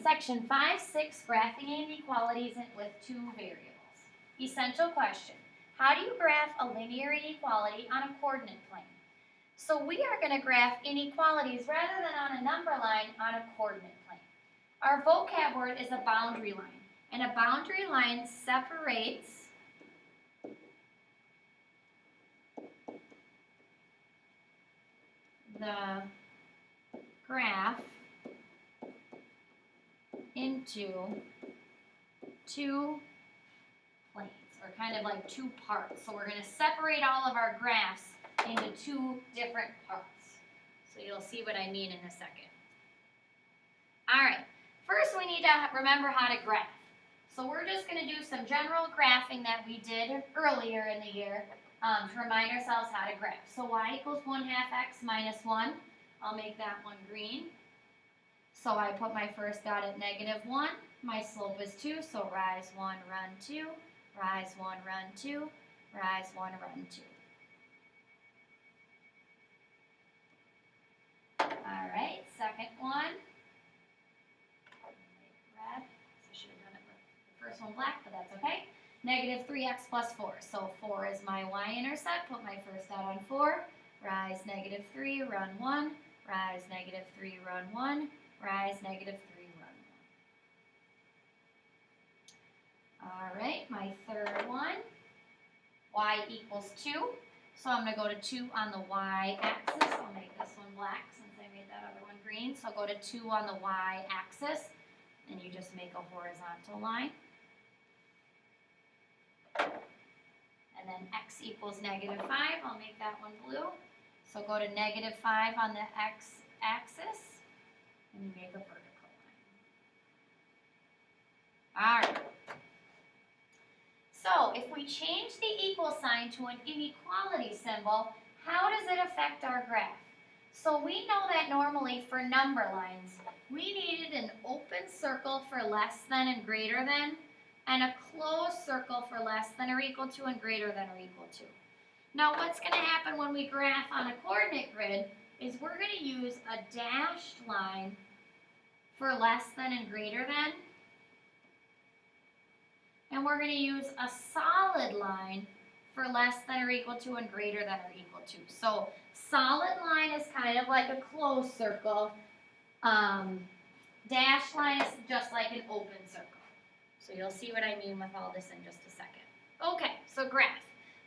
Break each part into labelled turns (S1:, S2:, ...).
S1: Section 5-6, graphing inequalities with two variables. Essential question. How do you graph a linear inequality on a coordinate plane? So we are going to graph inequalities rather than on a number line on a coordinate plane. Our vocab word is a boundary line, and a boundary line separates the graph into two planes, or kind of like two parts. So we're going to separate all of our graphs into two different parts. So you'll see what I mean in a second. All right, first we need to remember how to graph. So we're just going to do some general graphing that we did earlier in the year to remind ourselves how to graph. So y equals 1/2 x minus 1. I'll make that one green. So I put my first dot at -1. My slope is 2, so rise 1, run 2, rise 1, run 2, rise 1, run 2. All right, second one. Red. So I should have done it with the first one black, but that's okay. -3x plus 4. So 4 is my y-intercept. Put my first dot on 4. Rise -3, run 1. Rise -3, run 1. Rise -3, run 1. All right, my third one. Y equals 2. So I'm going to go to 2 on the y-axis. I'll make this one black since I made that other one green. So go to 2 on the y-axis, and you just make a horizontal line. And then x equals -5. I'll make that one blue. So go to -5 on the x-axis, and you make a vertical line. All right. So if we change the equal sign to an inequality symbol, how does it affect our graph? So we know that normally for number lines, we needed an open circle for less than and greater than, and a closed circle for less than or equal to and greater than or equal to. Now what's going to happen when we graph on a coordinate grid is we're going to use a dashed line for less than and greater than, and we're going to use a solid line for less than or equal to and greater than or equal to. So solid line is kind of like a closed circle. Dashed line is just like an open circle. So you'll see what I mean with all this in just a second. Okay, so graph.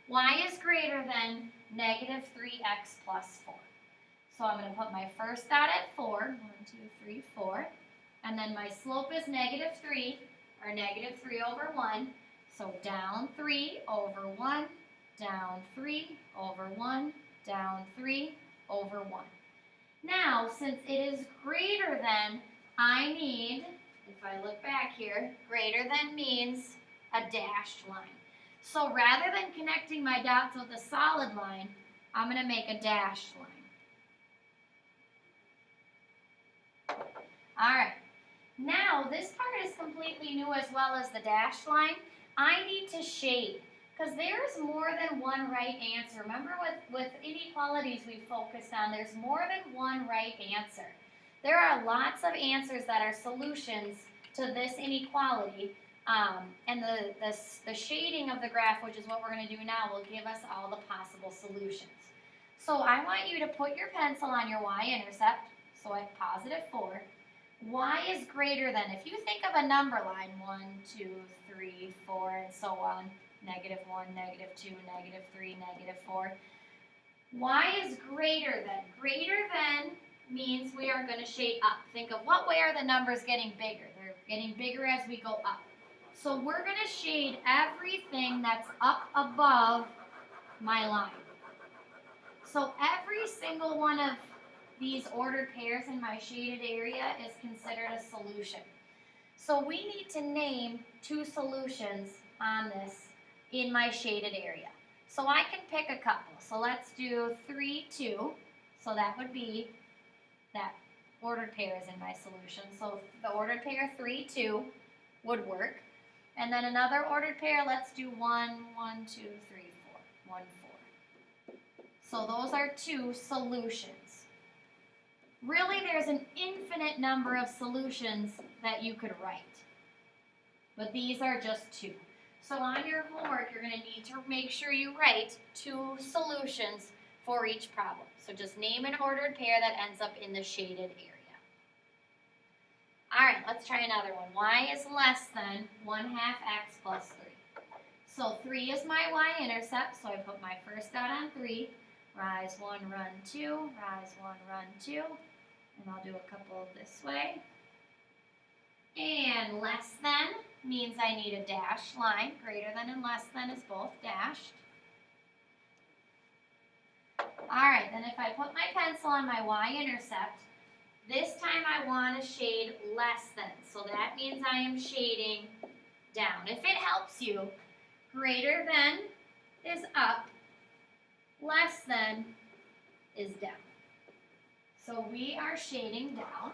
S1: Y is greater than -3x plus 4. So I'm going to put my first dot at 4. 1, 2, 3, 4. And then my slope is -3, or -3 over 1. So down 3 over 1, down 3 over 1, down 3 over 1. Now, since it is greater than, I need, if I look back here, greater than means a dashed line. So rather than connecting my dots with a solid line, I'm going to make a dashed line. All right. Now, this part is completely new as well as the dashed line. I need to shade, because there's more than one right answer. Remember with inequalities we focused on, there's more than one right answer. There are lots of answers that are solutions to this inequality, and the shading of the graph, which is what we're going to do now, will give us all the possible solutions. So I want you to put your pencil on your y-intercept, so at +4. Y is greater than, if you think of a number line, 1, 2, 3, 4, and so on, -1, -2, -3, -4. Y is greater than. Greater than means we are going to shade up. Think of what way are the numbers getting bigger? They're getting bigger as we go up. So we're going to shade everything that's up above my line. So every single one of these ordered pairs in my shaded area is considered a solution. So we need to name two solutions on this in my shaded area. So I can pick a couple. So let's do 3, 2. So that would be that ordered pair is in my solution. So the ordered pair 3, 2 would work. And then another ordered pair, let's do 1, 1, 2, 3, 4. 1, 4. So those are two solutions. Really, there's an infinite number of solutions that you could write. But these are just two. So on your homework, you're going to need to make sure you write 2 solutions for each problem. So just name an ordered pair that ends up in the shaded area. All right, let's try another one. Y is less than 1/2 x plus 3. So 3 is my y-intercept, so I put my first dot on 3. Rise 1, run 2, rise 1, run 2. And I'll do a couple this way. And less than means I need a dashed line. Greater than and less than is both dashed. All right, then if I put my pencil on my y-intercept, this time I want to shade less than. So that means I am shading down. If it helps you, greater than is up, less than is down. So we are shading down.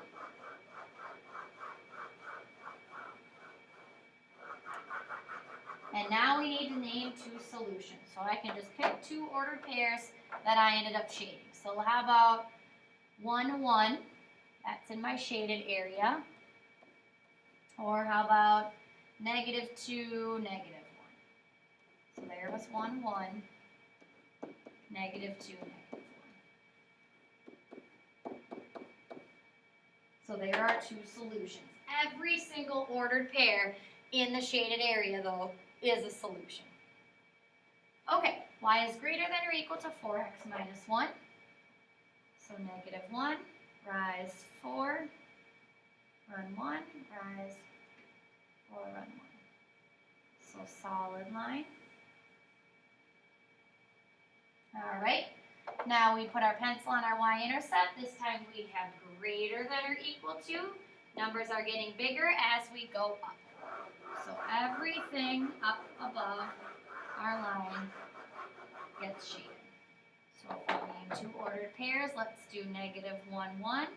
S1: And now we need to name 2 solutions. So I can just pick 2 ordered pairs that I ended up shading. So how about 1, 1? That's in my shaded area. Or how about -2, -1? So there was 1, 1, -2, -1. So there are 2 solutions. Every single ordered pair in the shaded area, though, is a solution. Okay, y is greater than or equal to 4x minus 1. So -1, rise 4, run 1, rise 4, run 1. So solid line. All right, now we put our pencil on our y-intercept. This time we have greater than or equal to. Numbers are getting bigger as we go up. So everything up above our line gets shaded. So if we name 2 ordered pairs, let's do -1, 1.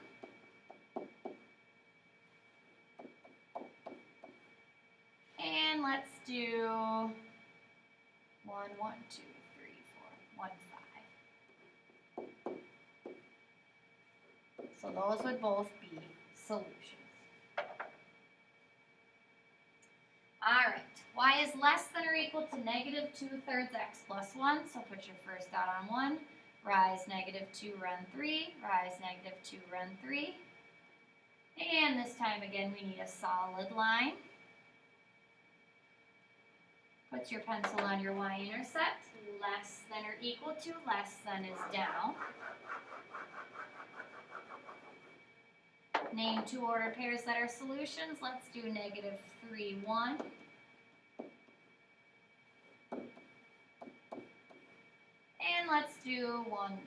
S1: And let's do 1, 1, 2, 3, 4, 1, 5. So those would both be solutions. All right, y is less than or equal to -2/3 x plus 1. So put your first dot on 1. Rise -2, run 3. Rise -2, run 3. And this time again, we need a solid line. Put your pencil on your y-intercept. Less than or equal to, less than is down. Name 2 ordered pairs that are solutions. Let's do -3, 1. And let's do 1,